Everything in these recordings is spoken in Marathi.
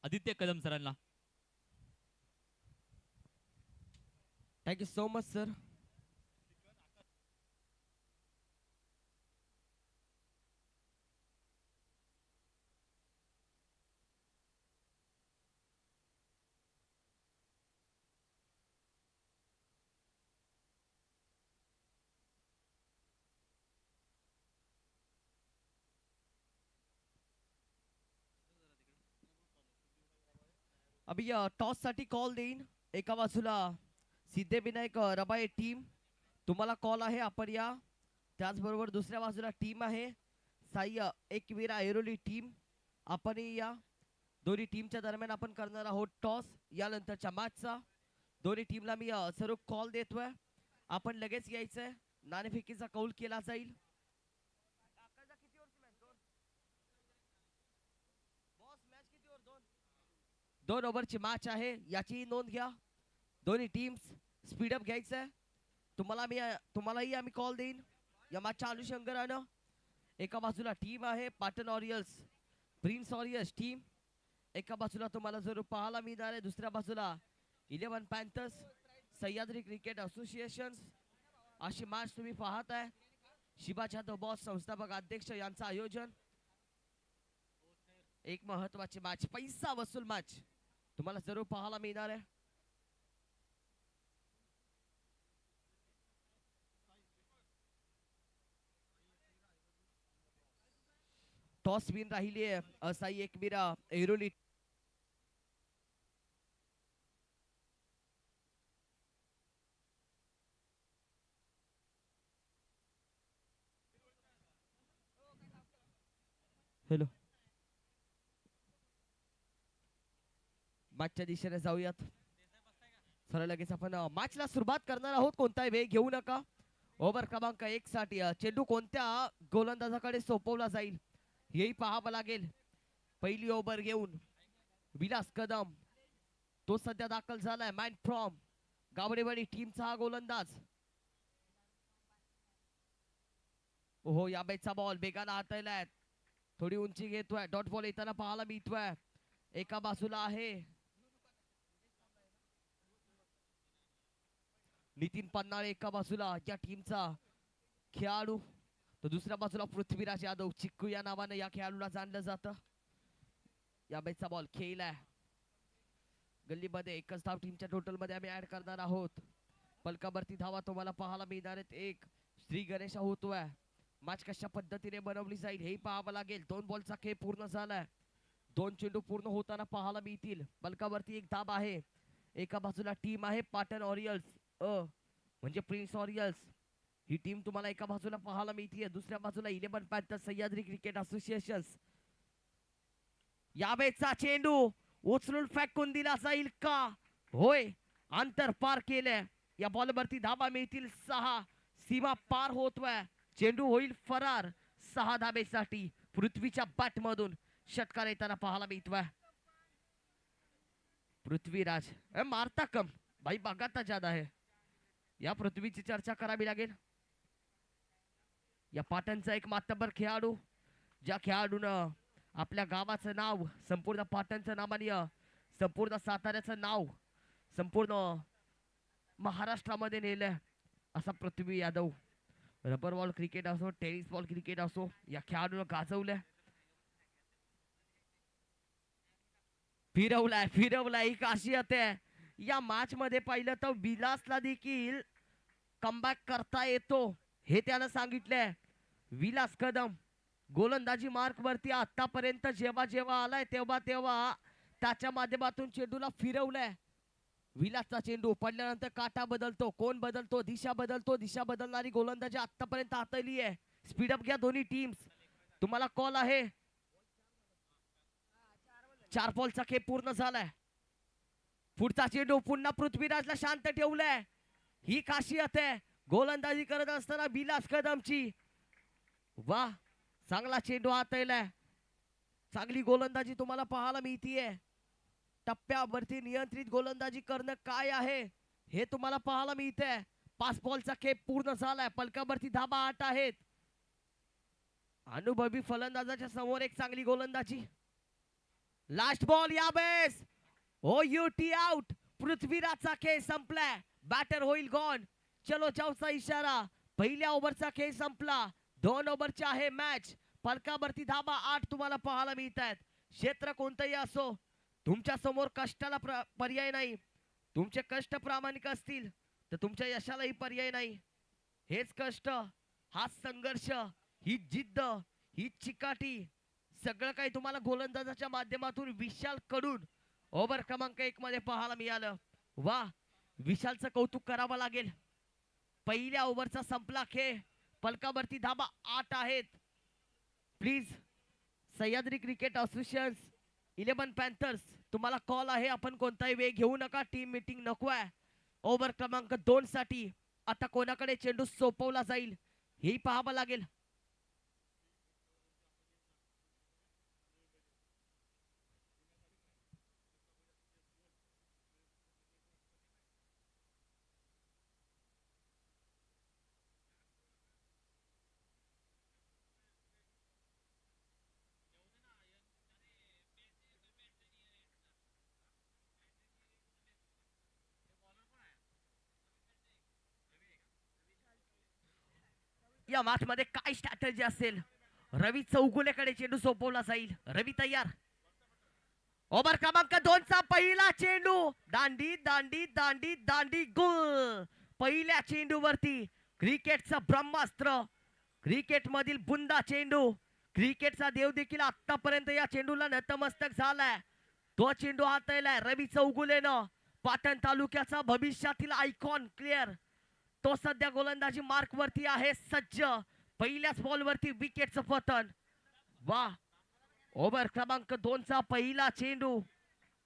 आदित्य कदम सरांना. Thank you so much sir. अभि टॉस साठी कॉल देईन. एका बाजूला सिद्धिविनायक रबाळे टीम, तुम्हाला कॉल आहे, आपण या. त्याचबरोबर दुसऱ्या बाजूला टीम आहे साई एकवीरा ऐरोली टीम, आपणही या. दोन्ही टीमच्या दरम्यान आपण करणार आहोत टॉस यानंतरच्या मॅचचा. दोन्ही टीमला मी सर्व कॉल देतोय, आपण लगेच यायचंय. नाणेफेकीचा कौल केला जाईल. दोन ओव्हरची मॅच आहे, याची नोंद घ्या. दोन्ही टीम्स स्पीडअप घ्यायचंय. तुम्हालाही आम्ही कॉल देईन या मॅचच्या अनुषंगानं. एका बाजूला टीम आहे पाटण ऑरियल्स प्रिन्स ऑरियल्स टीम, एका बाजूला तुम्हाला जरूर पाहायला मिळणार आहे. दुसऱ्या बाजूला 11 पॅन्थर्स सह्याद्री क्रिकेट असोसिएशन. अशी मॅच तुम्ही पाहत आहे. शिवा जाधव बॉस संस्थापक अध्यक्ष यांचं आयोजन. एक महत्वाची मॅच, पैसा वसूल मॅच तुम्हाला जरूर पाहायला मिळणार आहे. टॉस विन राहिली आहे साई एकवीरा ऐरोली. हॅलो, मॅचच्या दिशेने जाऊयात. चला लगेच आपण मॅचला सुरुवात करणार आहोत. कोणताही वेळ घेऊ नका. ओव्हर क्रमांक 1 साठी चेंडू कोणत्या गोलंदाजाकडे सोपवला जाईल हेही पाहावं लागेल. पहिली ओव्हर घेऊन विलास कदम, तो सध्या दाखल झालाय. मॅन फ्रॉम गावडेवाडी टीमचा हा गोलंदाज. ओहो, या बॅटचा बॉल बेगाला हातायलाय, थोडी उंची घेतोय. डॉट बॉल येताना पाहायला मिळतोय. एका बाजूला आहे नितीन पन्नाळे, एका बाजूला या टीमचा खेळाडू, तर दुसऱ्या बाजूला पृथ्वीराज यादव चिक्कू या नावानं या खेळाडूला जाणलं जातं. या बॅटचा बॉल खेळलाय गल्लीमध्ये. एकच धाव टीमच्या टोटल मध्ये आम्ही ऍड करणार आहोत. पलकावरती धावा तुम्हाला पाहायला मिळणार आहेत. एक श्री गणेश होतोय. मॅच कशा पद्धतीने बनवली जाईल हेही पाहावं लागेल. 2 बॉलचा खेळ पूर्ण झालाय. 2 चेंडू पूर्ण होताना पाहायला मिळतील. पलकावरती एक धाब आहे. एका बाजूला टीम आहे पाटण ऑरियल्स म्हणजे प्रिन्स ऑरियल्स, ही टीम तुम्हाला एका बाजूला पाहायला मिळते. दुसऱ्या बाजूला 11 पॅन्थर्स सह्याद्री क्रिकेट असोसिएशन. या बेचा चेंडू उचलून फेकून दिला जाईल का? होय, अंतर पार केले. या बॉलवरती धाबा मिळतील 6. सीमा पार होतोय. चेंडू होईल फरार. 6 धाबेसाठी पृथ्वीच्या बॅट मधून षटकार येताना पाहायला मिळतोय. पृथ्वीराज मारता कम भाई, बघाता ज्यादा है. या पृथ्वीची चर्चा करावी लागेल. या पाटणचा एक मातबर खेळाडू, ज्या खेळाडून आपल्या गावाचं नाव, संपूर्ण पाटणचं नाव आणि संपूर्ण साताऱ्याचं नाव संपूर्ण महाराष्ट्रामध्ये नेलं, असा पृथ्वी यादव. रबर बॉल क्रिकेट असो, टेनिस बॉल क्रिकेट असो, या खेळाडून गाजवलं. फिरवलाय ही खासियत आहे. या मॅच मध्ये पाहिलं तर विलासला देखील कमबॅक करता येतो हे त्यानं सांगितलंय. विलास कदम गोलंदाजी मार्क वरती आतापर्यंत जेव्हा जेव्हा आलाय तेव्हा तेव्हा त्याच्या माध्यमातून चेंडूला फिरवलंय. विलासचा चेंडू पडल्यानंतर काटा बदलतो, कोण बदलतो, दिशा बदलतो. दिशा बदलणारी गोलंदाजी आतापर्यंत हाताळली आहे. स्पीडअप घ्या दोन्ही टीम्स. तुम्हाला कॉल आहे. 4 बॉलचा खेळ पूर्ण झालाय. पुढचा चेंडू पुन्हा पृथ्वीराजला शांत ठेवलाय. ही खासियत आहे गोलंदाजी करत असताना विलास कदमची. वा, चांगला चेंडू हाताळलाय. चांगली गोलंदाजी तुम्हाला पाहायला मिळतीये. टप्प्यावरती नियंत्रित गोलंदाजी करणं काय आहे हे तुम्हाला पाहायला मिळतंय. 5 बॉलचा खेळ पूर्ण झालाय. पलकावरती धाबा 8 आहेत. अनुभवी फलंदाजाच्या समोर एक चांगली गोलंदाजी. लास्ट बॉल यावेळेस ओ युटी आउट. पृथ्वीराजचा खेळ संपलाय. बॅटर होईल गॉन. चलो जाऊचा इशारा. पहिल्या ओव्हरचा खेळ संपला. 2 ओव्हरची आहे मॅच. फलकावरती धाबा 8 तुम्हाला पाहायला मिळत आहेत. क्षेत्र कोणतंही असो, तुमच्या समोर कष्टाला पर्याय नाही. तुमचे कष्ट प्रामाणिक असतील तर तुमच्या यशालाही पर्याय नाही. हेच कष्ट, हा संघर्ष, ही जिद्द, ही चिकाटी, सगळं काही तुम्हाला गोलंदाजाच्या माध्यमातून विशाल कडून ओव्हर क्रमांक 1 मध्ये पाहायला मिळालं. वा, विशालचं कौतुक करावं लागेल. पहिल्या ओव्हरचा संपला खेळ. फलकावरती धाबा 8 आहेत. Please Sahyadri cricket association 11 Panthers, तुम्हाला कॉल आहे. आपण कोणताही वेळ घेऊ नका. टीम मीटिंग नको आहे. ओव्हर क्रमांक 2 साठी आता कोणाकडे चेंडू सोपवला जाईल हेही पाहावं लागेल. या मॅच मध्ये काय स्ट्रॅटेजी असेल? रवी चौगुलेकडे चेंडू सोपवला जाईल. रवी तयार. ओव्हर क्रमांक 2 चा पहिला चेंडू. दांडी दांडी दांडी दांडी गोल. पहिल्या चेंडूवरती क्रिकेटचं ब्रह्मास्त्र, क्रिकेट मधील बुंदा चेंडू. क्रिकेटचा देव देखील आतापर्यंत या चेंडूला नतमस्तक झालाय. तो चेंडू हाताळलाय रवी चौगुलेनं. पाटण तालुक्याचा भविष्यातील आयकॉन क्लिअर. तो सध्या गोलंदाजी मार्क वरती आहे सज्ज. पहिल्याच बॉल वरती विकेटचं पतन. वा, ओव्हर क्रमांक 2 चा पहिला चेंडू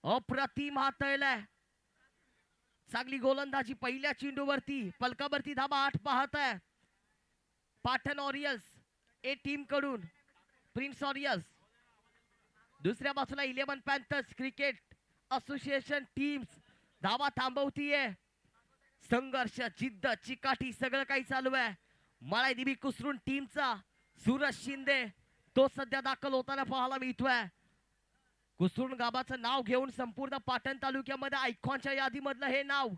अप्रतिम हाताळलाय. चांगली गोलंदाजी पहिल्या चेंडूवरती. पलकावरती धाबा 8 पाहत आहे. पाटण ऑरियल्स ए टीम कडून प्रिन्स ऑरियल्स. दुसऱ्या बाजूला 11 पॅन्थर्स क्रिकेट असोसिएशन टीम्स धावा थांबवतीये. संघर्ष, जिद्द, चिकाटी सगळं काही चालू आहे. मळाई कुसरून टीमचा सूरज शिंदे तो सध्या दाखल होताना पाहायला मिळतोय. कुसरून गावाचं नाव घेऊन संपूर्ण पाटण तालुक्यामध्ये आयकॉनच्या यादीमधलं हे नाव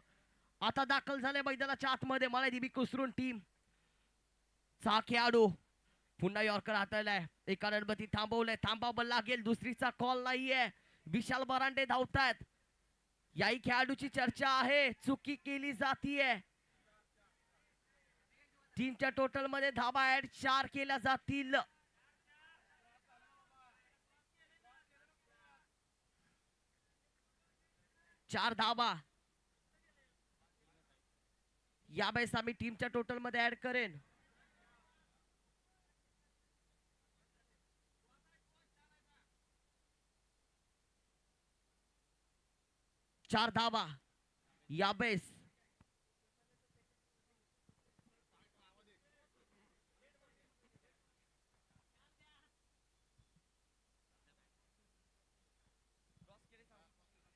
आता दाखल झाले मैदानाच्या आतमध्ये. मळाई कुसरून टीम चा खेळाडू पुन्हा यॉर्कर हाताळलाय. एका रणबती थांबवलंय. थांबावं लागेल. दुसरीचा कॉल नाहीये. विशाल बरांडे धावतायत. याही खेळाडूची चर्चा आहे. चुकी केली जातीये. टीमच्या टोटल मध्ये धाबा ऍड 4 केल्या जातील. चार धाबा यावेळेस आम्ही टीमच्या टोटल मध्ये ऍड करेन. चार धावा यावेळेस.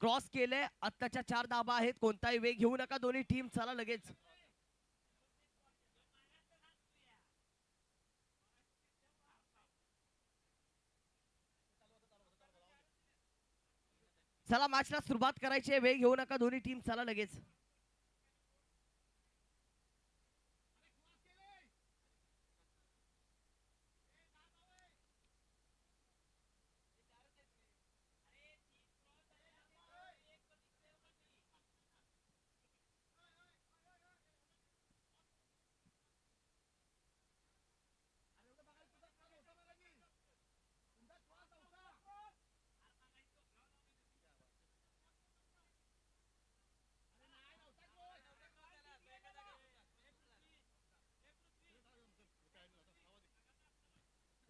क्रॉस केले. आत्ताच्या 4 धाबा आहेत. कोणताही वेग घेऊ नका दोन्ही टीम. चला लगेच. चला मॅचला सुरुवात करायची आहे. वेग घेऊ नका दोन्ही टीम. चला लगेच.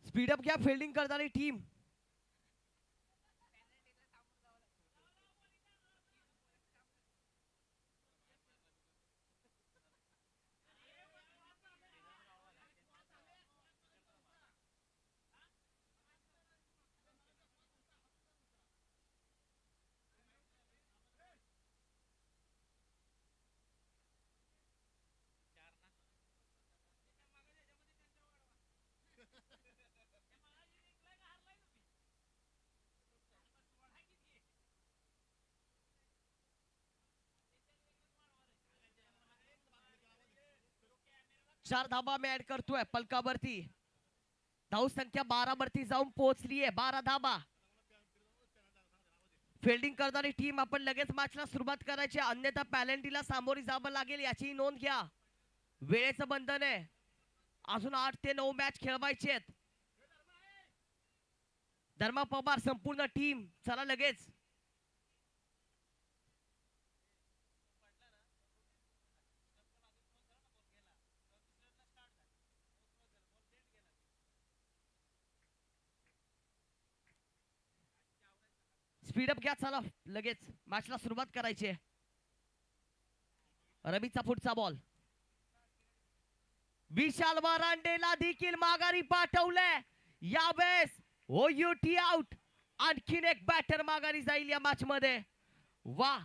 स्पीडअप घ्या फिल्डिंग करणारी टीम. 4 धाबा मी ऍड करतोय पलकावरती. धाव संख्या 12 वरती जाऊन पोहोचली आहे. 12 धाबा. फिल्डिंग करणारी टीम आपण लगेच मॅचला सुरुवात करायची, अन्यथा पॅलेंटीला सामोरी जावं लागेल याची नोंद घ्या. वेळेचं बंधन आहे. अजून 8 ते 9 मॅच खेळवायचे आहेत. धर्मा पवार संपूर्ण टीम चला लगेच. स्पीडअप घ्या चला लगेच मॅचला सुरुवात करायची. रवीचा पुढचा बॉल. विशाल वरांडेला देखील माघारी पाठवलंय. यावेळेस ओयूटी आउट. आणखीन एक बॅटर माघारी जाईल या मॅच मध्ये. वा,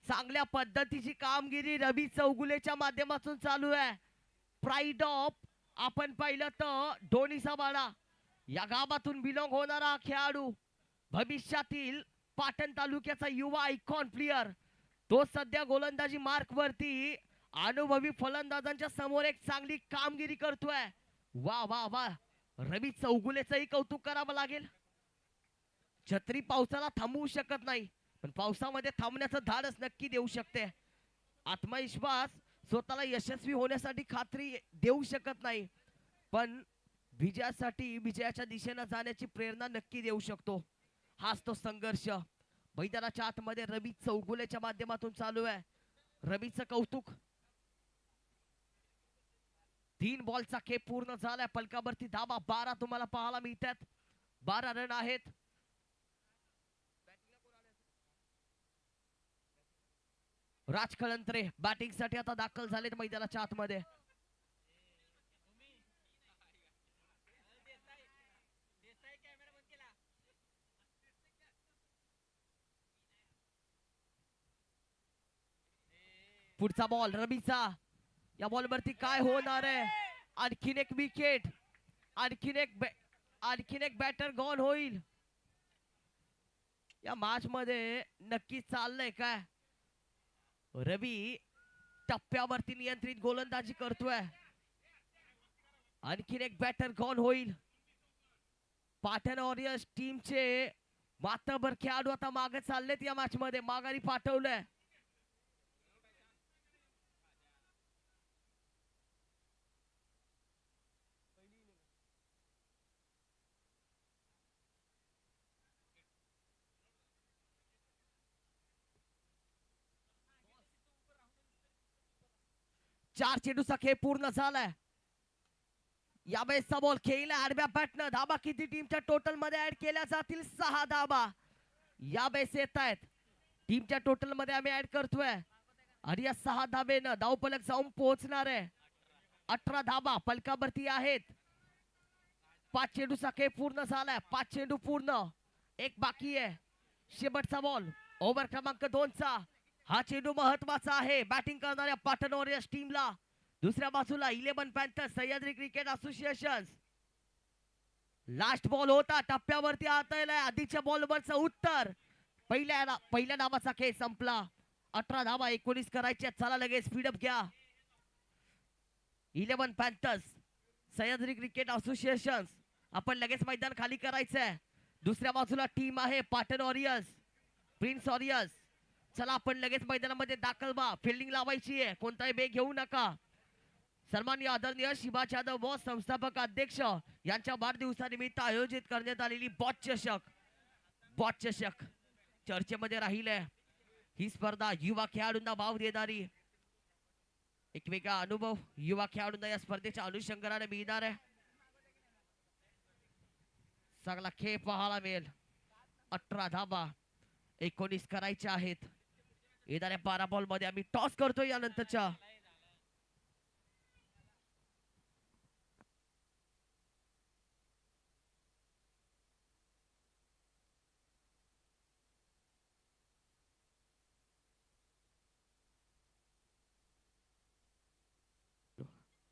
चांगल्या पद्धतीची कामगिरी रवी चौगुलेच्या माध्यमातून चालू आहे. प्राईड ऑफ आपण पाहिलं तर डोनीचा वाडा या गावातून बिलॉंग होणारा खेळाडू, भविष्यातील पाटण तालुक्याचा युवा आयकॉन प्लेयर, तो सध्या गोलंदाजी मार्क वरती अनुभवी फलंदाजांच्या समोर एक चांगली कामगिरी करतोय. वा वा वा, रवी चौगुलेचंही कौतुक करावं लागेल. छत्री पावसाला थांबवू शकत नाही, पण पावसामध्ये थांबण्याचं धाडस नक्की देऊ शकते. आत्मविश्वास स्वतःला यशस्वी होण्यासाठी खात्री देऊ शकत नाही, पण विजयासाठी विजयाच्या दिशेने जाण्याची प्रेरणा नक्की देऊ शकतो. हाच तो संघर्ष मैदानाच्या आतमध्ये रवी चौगुलेच्या माध्यमातून चालू आहे. रवीचं कौतुक. 3 बॉलचा खेळ पूर्ण झालाय. पलकावरती धाबा 12 तुम्हाला पाहायला मिळतात. 12 रन आहेत. राज कळंत्रे बॅटिंग साठी आता दाखल झालेत मैदानाच्या आतमध्ये. पुढचा बॉल रवीचा. या बॉल वरती काय होणार आहे? आणखीन एक विकेट. आणखीन एक बॅटर गॉन होईल. या मॅच मध्ये नक्की चाललंय काय? रवी टप्प्यावरती नियंत्रित गोलंदाजी करतोय. आणखीन एक बॅटर गॉन होईल. पाटण वॉरियर्स टीमचे मातबर खेळाडू आता मागे चाललेत. या मॅच मध्ये माघारी पाठवलंय. चार चेंडूचा खेळ पूर्ण झालाय. यावेळेसचा बॉल खेळला आडव्या बॅटनं. धाबा किती टीमच्या टोटल मध्ये ऍड केल्या जातील? 6 धाबा यावेळेस येत आहेत. टीमच्या टोटल मध्ये आम्ही ऍड करतोय आणि या 6 धाबेनं धावफलक जाऊन पोहोचणार आहे. 18 धाबा फलकावरती आहेत. 5 चेंडूचा खेळ पूर्ण झालाय. 5 चेंडू पूर्ण, एक बाकी आहे. शेवटचा बॉल ओव्हर क्रमांक 2 चा. हा चेंडू महत्वाचा आहे बॅटिंग करणाऱ्या पाटण वॉरियर्स टीमला. दुसऱ्या बाजूला 11 Panthers Sahyadri cricket association. Last ball होता टप्प्यावरती आता आधीच्या बॉलवरचं उत्तर. पहिल्या धावाचा खेळ संपला. 18 धावा 19 करायच्या. चला लगेच स्पीडअप घ्या. 11 पॅन्थर्स सह्याद्री क्रिकेट असोसिएशन आपण लगेच मैदान खाली करायचंय. दुसऱ्या बाजूला टीम आहे पाटण वॉरियर्स, प्रिन्स वॉरियर्स. चला आपण लगेच मैदानामध्ये दाखल व्हा. फिल्डिंग लावायची आहे, कोणताही बेग घेऊ नका. सन्माननीय आदरणीय शिवाजी यादव बॉस संस्थापक अध्यक्ष यांच्या वाढदिवसानिमित्त आयोजित करण्यात आलेली बॉच चषक चर्चेमध्ये राहिले. ही स्पर्धा युवा खेळाडूंना वाव देणारी, एक वेगळा अनुभव युवा खेळाडूंना या स्पर्धेच्या अनुषंगाने मिळणार आहे. चांगला खेळ पाहायला मिळेल. 18 धाबा 19 करायच्या आहेत. येणाऱ्या 12 बॉल मध्ये आम्ही टॉस करतो. यानंतरच्या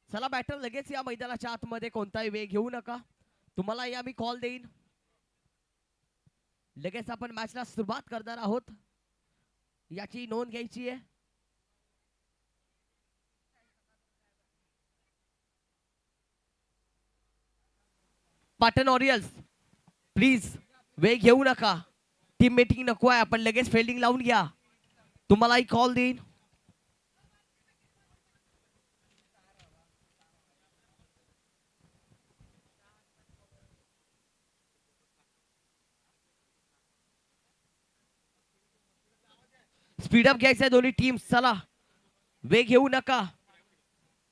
चला बॅटर लगेच या मैदानाच्या आतमध्ये, कोणताही वेग घेऊ नका. तुम्हालाही आम्ही कॉल देईन. लगेच आपण मॅचला सुरुवात करणार आहोत, याची नोंद घ्यायची आहे. पाटण ऑरियल्स प्लीज वेळ घेऊ नका. टीम मीटिंग नको आहे, आपण लगेच फिल्डिंग लावून घ्या. तुम्हालाही कॉल देईन. स्पीडअप घ्यायचंय दोन्ही टीम्स. चला वेग घेऊ नका.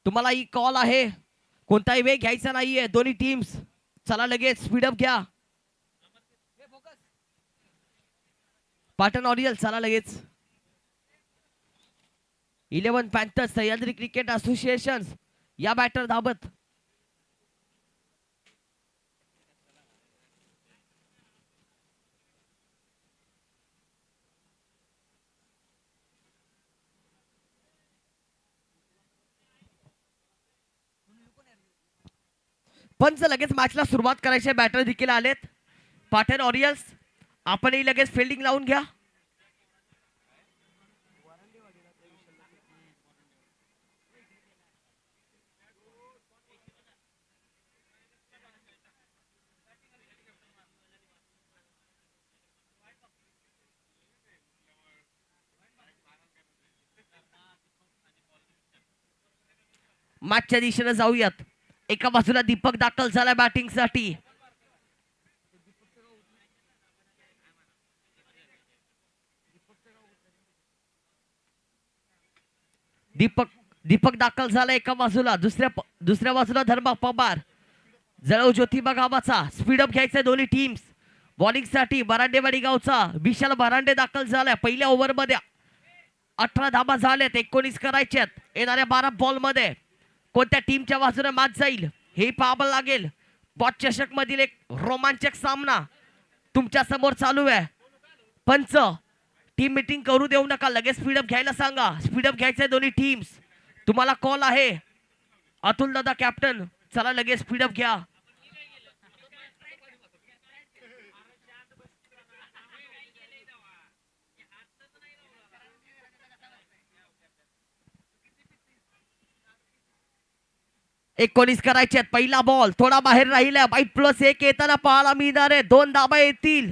तुम्हालाही कॉल आहे, कोणताही वेग घ्यायचा नाहीये दोन्ही टीम्स. चला लगेच स्पीडअप घ्या. पाटण ऑरियल चला लगेच. 11 पॅन्थर्स सह्याद्री क्रिकेट असोसिएशन या बॅटर धाबत. पंच लगेच मॅचला सुरुवात करायची. बॅटर देखील आलेत. पाटण ऑरियल्स आपणही लगेच फिल्डिंग लावून घ्या. मॅचच्या दिशेने जाऊयात. एका बाजूला दीपक दाखल झाला बॅटिंग साठी. दीपक दाखल झाला एका बाजूला. दुसऱ्या बाजूला धर्मा पवार. जळव ज्योतिबा गावाचा. स्पीडअप घ्यायचंय दोन्ही टीम्स. बॉलिंग साठी बरांडेवाडी गावचा विशाल बरांडे दाखल झालाय. पहिल्या ओव्हर मध्ये 18 धाबा झाल्यात. 19 करायच्यात येणाऱ्या 12 बॉल मध्ये. कोणत्या टीमच्या बाजूने मॅच जाईल हे पाहावं लागेल. बॉट चषक मधील एक रोमांचक सामना तुमच्या समोर चालू आहे. पंच टीम मीटिंग करू देऊ नका. लगेच स्पीडअप घ्यायला सांगा. स्पीडअप घ्यायचंय दोन्ही टीम्स. तुम्हाला कॉल आहे अतुल दादा कॅप्टन. चला लगेच स्पीडअप घ्या. एकोणीस करायचे. पहिला बॉल थोडा बाहेर राहिला. वाईट +1 येताना पाहायला मिळणार आहे. 2 धाबा येतील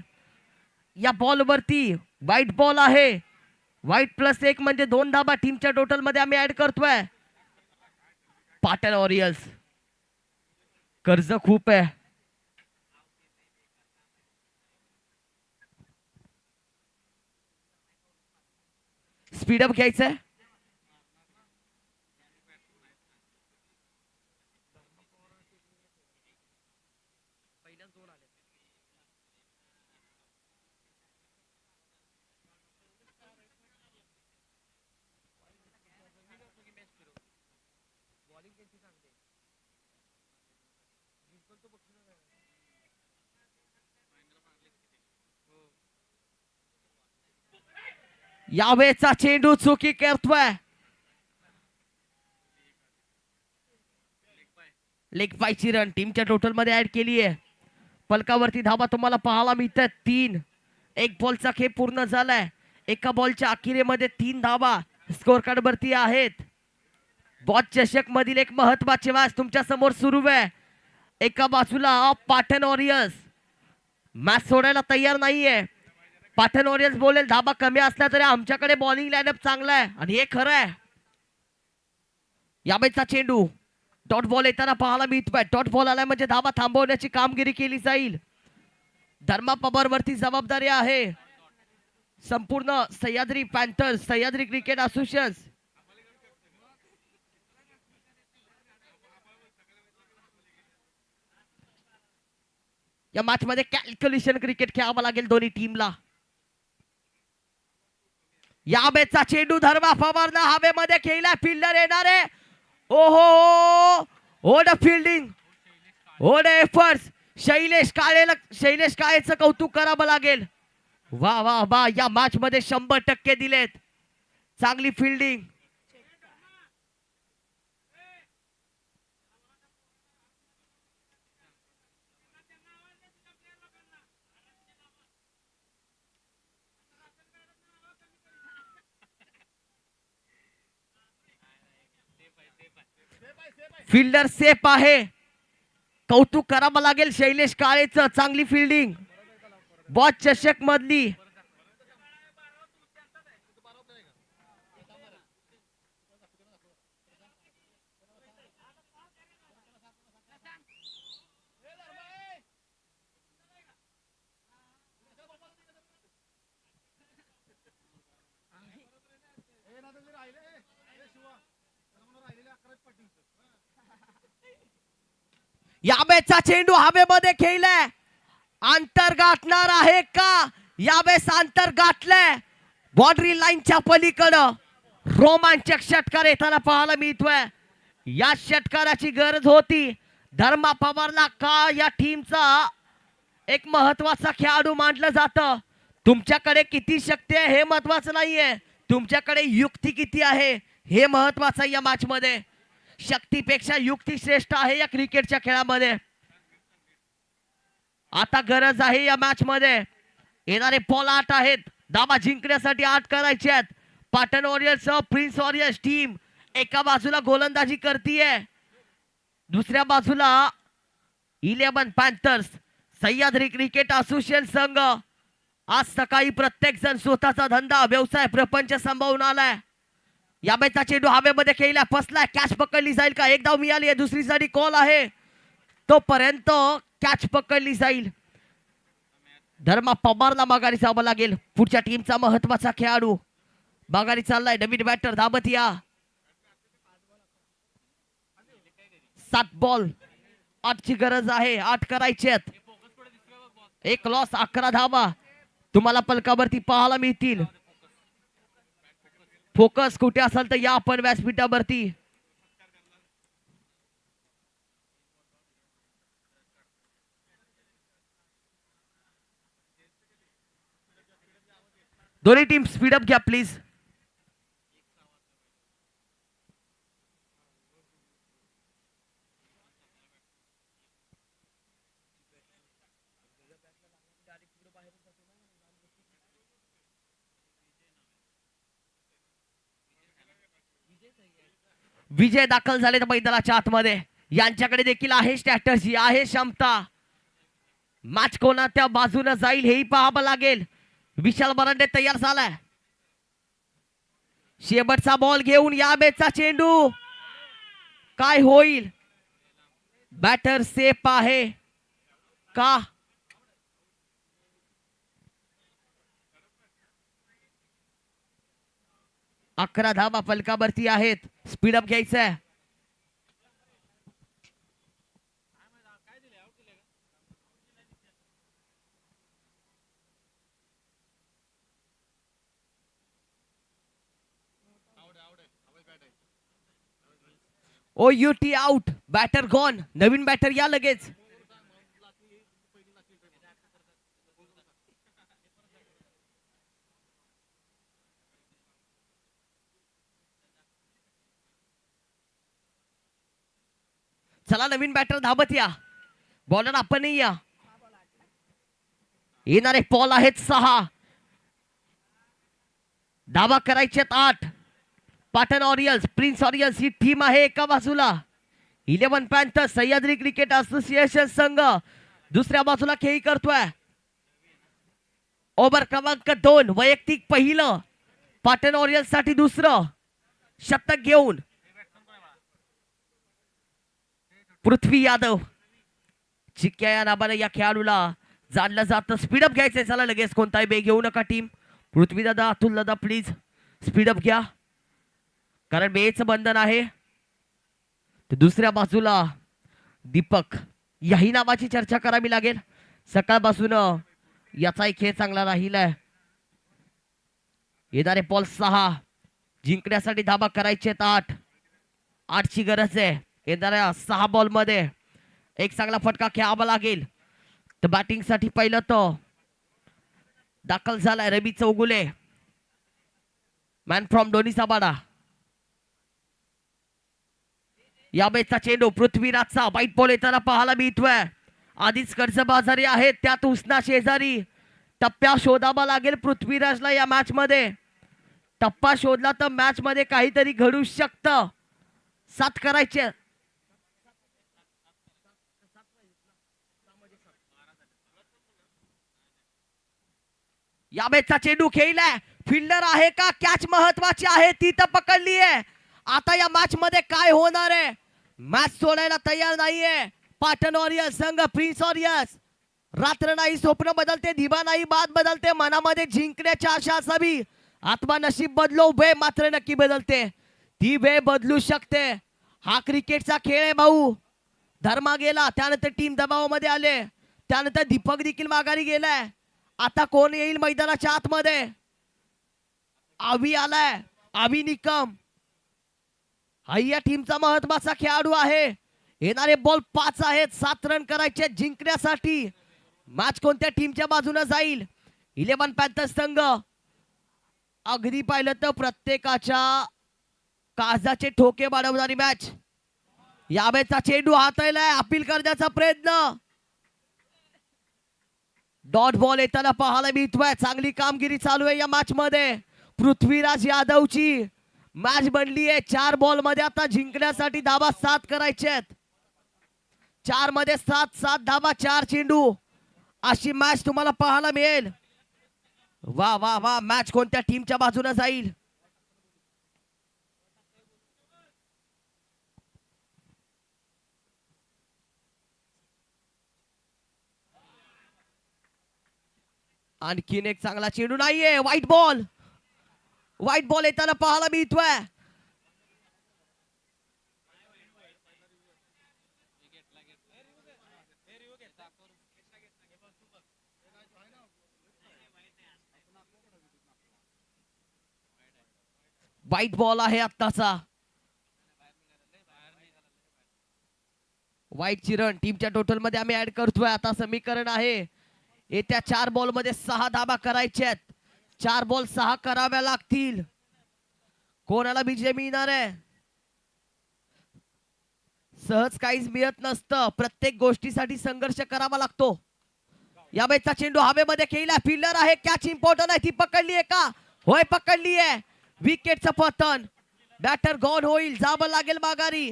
या बॉल वरती. वाईट बॉल आहे. वाईट +1 म्हणजे 2 धाबा टीमच्या टोटल मध्ये आम्ही ऍड करतोय. पाटण ऑरियल्स कर्ज खूप आहे. स्पीडअप घ्यायचंय. यावेळेचा चेंडू चुकी करतोय. लेग पायची रन टीमच्या टोटल मध्ये ऍड केली आहे. पलकावरती धाबा तुम्हाला पाहायला मिळतात 3. एक बॉलचा खेळ पूर्ण झालाय. एका बॉलच्या अखेरीमध्ये 3 धाबा स्कोर कार्ड वरती आहेत. बॉट चषक मधील एक महत्वाचे मॅच तुमच्या समोर सुरू आहे. एका बाजूला पाटण ऑरियल्स मॅच सोडायला तयार नाहीये. पाटण ऑरियल्स बोलेल धाबा कमी असला तरी आमच्याकडे बॉलिंग लाईनअप चांगला आहे आणि हे खरं आहे. यावेळेचा चेंडू डॉट बॉल येताना पाहायला मिळतोय. डॉट बॉल आलाय म्हणजे धाबा थांबवण्याची कामगिरी केली जाईल. धर्मा पवार वरती जबाबदारी आहे संपूर्ण Sahyadri Panthers Sahyadri cricket association. या मॅच मध्ये कॅल्क्युलेशन क्रिकेट खेळावं लागेल दोन्ही टीमला. या बेचा चेंडू धर्मा पवारनं हवेमध्ये खेळला. फिल्डर येणार आहे. ओहो ओढ फिल्डिंग ओढ एफर्ट्स. शैलेश काळेचं कौतुक करावं लागेल. वा वा वा या मॅच मध्ये 100% दिलेत. चांगली फिल्डिंग. फिल्डर सेफ आहे. कौतुक करावं लागेल शैलेश काळेचं, चांगली फिल्डिंग बॉस चषक मधली. या मॅचचा चेंडू हवेमध्ये खेळलाय, अंतर गाठणार आहे का? यावेळेस अंतर गाठलंय बाउंड्री लाईनच्या पलीकडं. रोमांचक षटकार येताना पाहायला मिळतोय. या षटकाराची गरज होती. धर्मा पवारला का या टीमचा एक महत्वाचा खेळाडू मानलं जातं. तुमच्याकडे किती शक्ती आहे हे महत्वाचं नाहीये, तुमच्याकडे युक्ती किती आहे हे महत्वाचं या मॅच मध्ये. शक्तीपेक्षा युक्ती श्रेष्ठ आहे या क्रिकेटच्या खेळामध्ये. आता गरज आहे या मॅच मध्ये. येणारे बॉल 8 आहेत, धावा जिंकण्यासाठी 8 करायचे आहेत. Patan warriors prince warriors team एका बाजूला गोलंदाजी करतीये, दुसऱ्या बाजूला 11 पॅन्थर्स सह्याद्री क्रिकेट असोसिएशन संघ. आज सकाळी प्रत्येक जण स्वतःचा धंदा व्यवसाय प्रपंच सांभाळून आलाय. या मॅचचा चेंडू हवेमध्ये खेळला, फसलाय, कॅच पकडली जाईल का? एक धाव मिळाली आहे, दुसरीसाठी कॉल आहे, तोपर्यंत कॅच पकडली जाईल. धर्मा पवारला माघारी जावं लागेल. पुढच्या टीमचा महत्वाचा खेळाडू माघारी चाललाय. नवीन बॅटर धाबत या. 7 बॉल 8 ची गरज आहे, 8 करायचे आहेत. एक लॉस, 11 धावा तुम्हाला पलकावरती पाहायला मिळतील. फोकस कुठे असेल तर या आपण व्यासपीठावरती. दोन्ही टीम स्पीड अप घ्या प्लीज. विजय दाखल झाले मैदानाच्या आतमध्ये. यांच्याकडे देखील आहे स्ट्रॅटर्जी, आहे क्षमता. मॅच कोणाच्या बाजूने जाईल हेही पाहावं लागेल. विशाल बरांडे तयार झालाय. शेवटचा बॉल घेऊन या मॅचचा चेंडू काय होईल? बॅटर सेफ आहे का? अकरा धावा फलकावरती आहेत. स्पीडअप घ्यायचंय. ओ युटी आउट, बॅटर गॉन. नवीन बॅटर या लगेच. चला नवीन बॅटर धाबत या. बॉलर आपणही या. येणारे बॉल आहेत 6, धावा करायच्यात 8. पाटण ऑरियल्स प्रिन्स ऑरियल्स ही टीम आहे एका बाजूला. 11 पॅन्थर्स सह्याद्री क्रिकेट असोसिएशन संघ दुसऱ्या बाजूला खेळी करतोय. ओव्हर क्रमांक 2 वैयक्तिक पहिलं, पाटण ऑरियल्स साठी दुसरं शतक घेऊन पृथ्वी यादव चिक्क्या या नावाने या खेळाडूला जाणलं जातं. स्पीडअप घ्यायचंय. चला लगेच, कोणताही बेग घेऊ नका टीम. पृथ्वी दादा, अतुल दादा प्लीज स्पीडअप घ्या, कारण बेचं बंधन आहे. तर दुसऱ्या बाजूला दीपक याही नावाची चर्चा करावी लागेल. सकाळपासून याचाही खेळ चांगला राहिलाय. येणारे बॉल 6, जिंकण्यासाठी धावा करायचे 8. 8 ची गरज आहे. येणाऱ्या 6 बॉल मध्ये एक चांगला फटका खेळावा लागेल. तर बॅटिंग साठी पहिलं तो दाखल झालाय रवी चौगुले, मॅन फ्रॉम डोनी साबाडा. या मॅचचा चेंडू पृथ्वीराजचा वाईट बॉल येताना पाहायला मिळतोय. आधीच कर्जबाजारी आहेत, त्यात उसना शेजारी. टप्प्या शोधावा लागेल पृथ्वीराजला या मॅच मध्ये. टप्पा शोधला तर मॅच मध्ये काहीतरी घडू शकतं. 7 करायचे. या मॅचचा चेंडू खेळलाय, फिल्डर आहे का, कॅच महत्वाची आहे ती तर पकडली आहे. आता या मॅच मध्ये काय होणार आहे, मॅच सोडायला तयार नाहीये पाटण वॉरियर्स संघ. प्रिन्स वॉरियर्स, रात्र नाही स्वप्न बदलते, दिवा नाही बात बदलते, मनामध्ये जिंकण्याची आशा असावी. आत्मा नशीब बदलो, वेळ मात्र नक्की बदलते, ती वेळ बदलू शकते. हा क्रिकेटचा खेळ आहे भाऊ. धर्मा गेला, त्यानंतर टीम दबावामध्ये आले, त्यानंतर दीपक देखील माघारी गेलाय. आता कोण येईल मैदानाच्या आतमध्ये, आवी आलाय, आवी निकम हा या टीमचा महत्वाचा खेळाडू आहे. येणारे बॉल 5 आहेत, 7 रन करायचे जिंकण्यासाठी. मॅच कोणत्या टीमच्या बाजूने जाईल, 11 पॅन्थर्स संघ. अगदी पाहिलं तर प्रत्येकाच्या काळजाचे ठोके वाढवणारी मॅच. यावेळेचा चेंडू हाताळलाय, अपील करण्याचा प्रयत्न, डॉट बॉल येताना पाहायला मिळतोय. चांगली कामगिरी चालू आहे या मॅच मध्ये. पृथ्वीराज यादवची मॅच बनली आहे. 4 बॉल मध्ये आता जिंकण्यासाठी धावा 7 करायचे आहेत. 4 मध्ये 7 धावा, 4 चेंडू, अशी मॅच तुम्हाला पाहायला मिळेल. वा वा वा, मॅच कोणत्या टीमच्या बाजूने जाईल. आणखीन एक चांगला चेंडू नाहीये, व्हाईट बॉल. व्हाईट बॉल येताना पाहायला मिळतोय. व्हाईट बॉल आहे आत्ताचा. व्हाईट ची रन टीमच्या टोटल मध्ये आम्ही ऍड करतोय. आता समीकरण आहे, येत्या 4 बॉल मध्ये 6 धाबा करायच्या आहेत. 4 बॉल 6 कराव्या लागतील. कोणाला विजय मिळणार आहे, सहज काहीच मिळत नसतं, प्रत्येक गोष्टीसाठी संघर्ष करावा लागतो. या मॅचचा चेंडू हवेमध्ये खेळला, फिल्डर आहे, कॅच इम्पॉर्टंट आहे, ती पकडली आहे का, होय पकडली आहे. विकेटचं पतन, बॅटर गॉन होईल, जावं लागेल माघारी.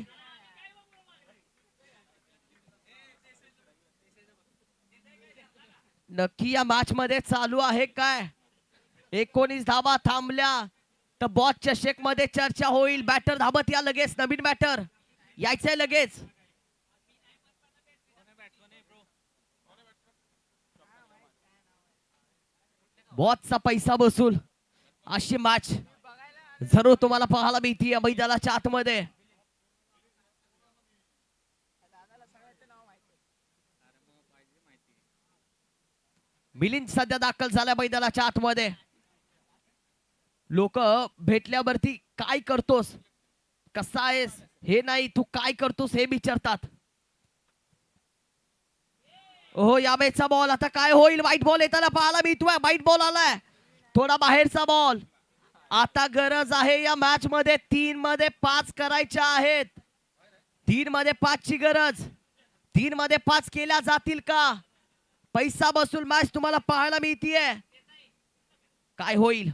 नक्की या मॅच मध्ये चालू आहे काय, 19 धावा थांबल्या तर बॉस चषक मध्ये चर्चा होईल. बॅटर धाबत या लगेच, नवीन बॅटर यायचंय लगेच. बॉसचा पैसा बसूल अशी मॅच जरूर तुम्हाला पाहायला मिळते मैदानाच्या आतमध्ये. मिलिंद सध्या दाखल झाल्या मैदानाच्या आतमध्ये. लोक भेटल्यावरती काय करतोस, कसा आहेस हे नाही, तू काय करतोस हे विचारतात. हो, या मॅचचा बॉल आता काय होईल. व्हाईट बॉल येताना पाहायला मिळतोय, व्हाईट बॉल आलाय, थोडा बाहेरचा बॉल. आता गरज आहे या मॅच मध्ये 3 मध्ये 5 करायच्या आहेत. 3 मध्ये 5 ची गरज. 3 मध्ये 5 केल्या जातील का, पैसा बसूल मॅच तुम्हाला पाहायला मिळतीये. काय होईल.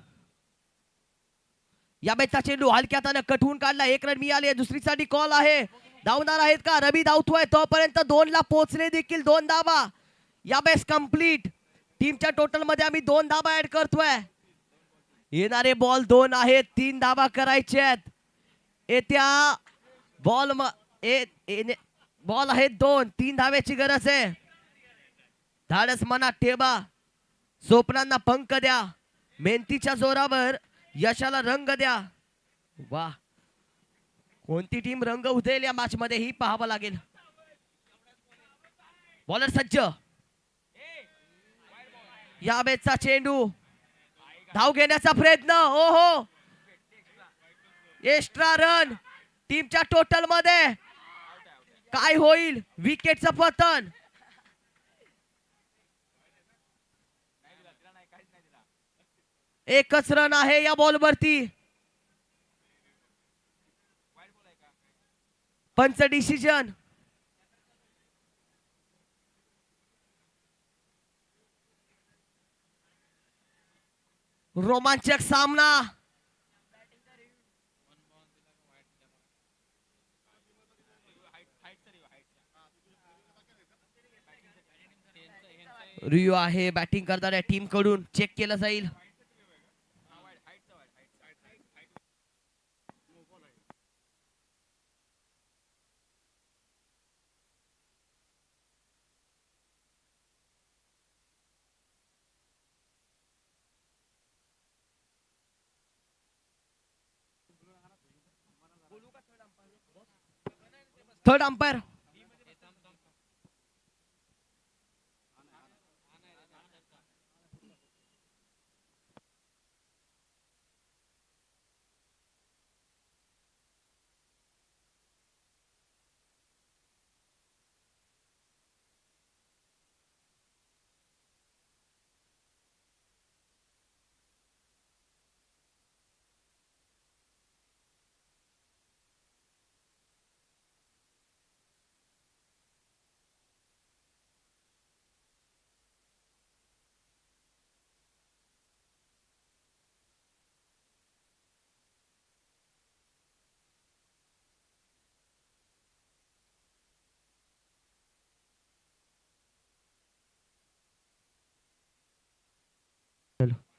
या मॅचचा चेंडू हलक्या हाताने कटवून काढला, 1 रन मिळाले. दुसरीसाठी कॉल आहे, धावणार आहेत का, रवी धावतोय तोपर्यंत 2 ला पोहोचले देखील, 2 धावा. या मॅच कंप्लीट. टीमच्या टोटल मध्ये आम्ही 2 धावा ऍड करतोय. येणारे बॉल 2 आहेत, 3 धावा करायचे आहेत. येत्या बॉल बॉल आहेत 2, 3 धाव्याची गरज आहे. धाडस मनात ठेवा, स्वप्नांना पंख द्या, मेहनतीच्या जोरावर यशाला रंग द्या. वा, कोणती टीम रंग उधळेल या मॅच मध्ये ही पाहावं लागेल. बॉलर सज्ज, या मॅचचा चेंडू, धाव घेण्याचा प्रयत्न, ओ हो, एक्स्ट्रा रन टीमच्या टोटल मध्ये. काय होईल, विकेटचं पतन. एकच रन आहे या बॉलवरती. पंच डिसिजन. रोमांचक सामना. रियू आहे बॅटिंग करणाऱ्या टीम कडून चेक केलं जाईल. थर्ड अंपायर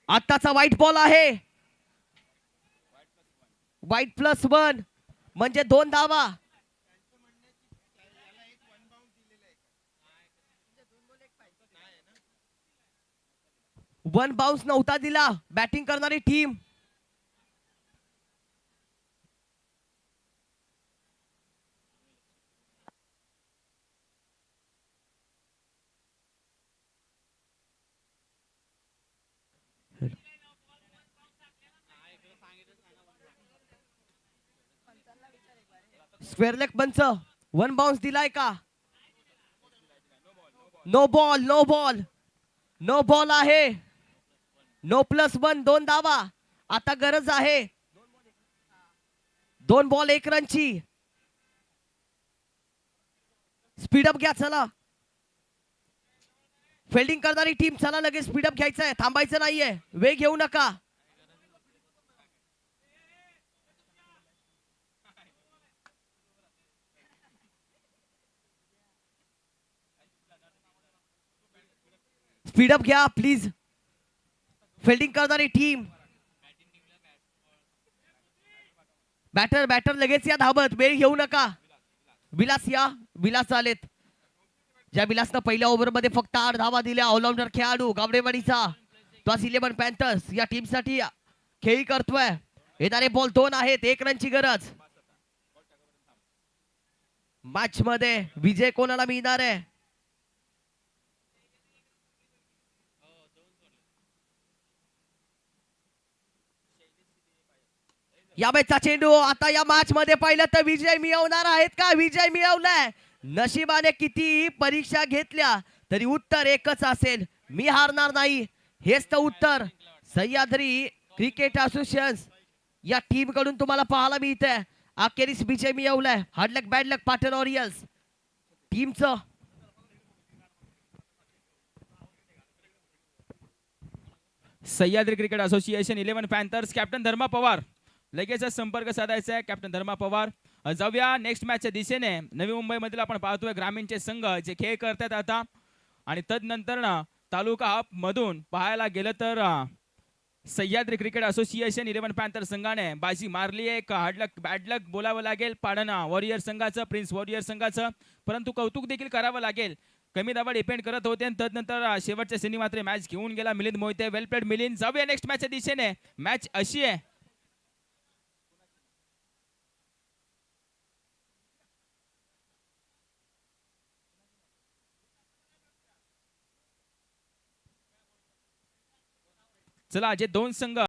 आताचा व्हाईट बॉल आहे. व्हाईट +1 म्हणजे 2 धावा. वन बाउन्स नव्हता दिला बॅटिंग करणारी team. Square leg punch. One bounce दिलाय का? No ball no ball no ball आहे. नो +1 2 धावा. आता गरज आहे 2 बॉल 1 रनची. स्पीडअप घ्या चला. फिल्डिंग करणारी टीम चला लगेच स्पीडअप घ्यायचं आहे. थांबायचं नाहीये. वेग घेऊ नका. स्पीडअप घ्या प्लीज. फिल्डिंग करणारी टीम. बॅटर लगेच या धावत. वेळ घेऊ नका. विलास या. विलास आलेत. ज्या विलासनं पहिल्या ओव्हरमध्ये फक्त 8 धावा दिल्या. ऑलराऊंडर खेळाडू गावडेवाडीचा टॉस 11 पॅन्थर्स या टीमसाठी खेळी करतोय. येणारे बॉल 2 आहेत. 1 रनची गरज. मॅच मध्ये विजय कोणाला मिळणार आहे? या मॅचचा चेंडू. आता या मॅच मध्ये पाहिलं तर विजय मिळवणार आहेत का? विजय मिळवलाय. नशिबाने किती परीक्षा घेतल्या तरी उत्तर एकच असेल. मी हारणार नाही हेच तर उत्तर सह्याद्री क्रिकेट असोसिएशन या टीम कडून तुम्हाला पाहायला मिळतंय. अखेरीस विजय मिळवलाय. Hard luck bad luck Patan orioles टीमचं. Sahyadri cricket association 11 panthers captain Dharma Pawar लगेचच संपर्क साधायचा आहे. कॅप्टन धर्मा पवार. जाऊया नेक्स्ट मॅचच्या दिशेने. नवी मुंबईमधील आपण पाहतोय ग्रामीणचे संघ जे खेळ करतात आता. आणि तदनंतर ना तालुका हब मधून पाहायला गेलं तर सह्याद्री क्रिकेट असोसिएशन 11 पॅन्थर संघाने बाजी मारली. एक हार्डलक बॅडलक बोलावं लागेल पाडणा वॉरियर संघाचं, प्रिन्स वॉरियर संघाचं. परंतु कौतुक देखील करावं लागेल. कमी दाबा डिपेंड करत होते आणि तदनंतर शेवटच्या सेमी मात्र मॅच घेऊन गेला मिलिंद मोहिते. वेल प्लेड मिलिंद. जाऊया नेक्स्ट मॅचच्या दिशेने. मॅच अशी आहे. चला जे 2 संघ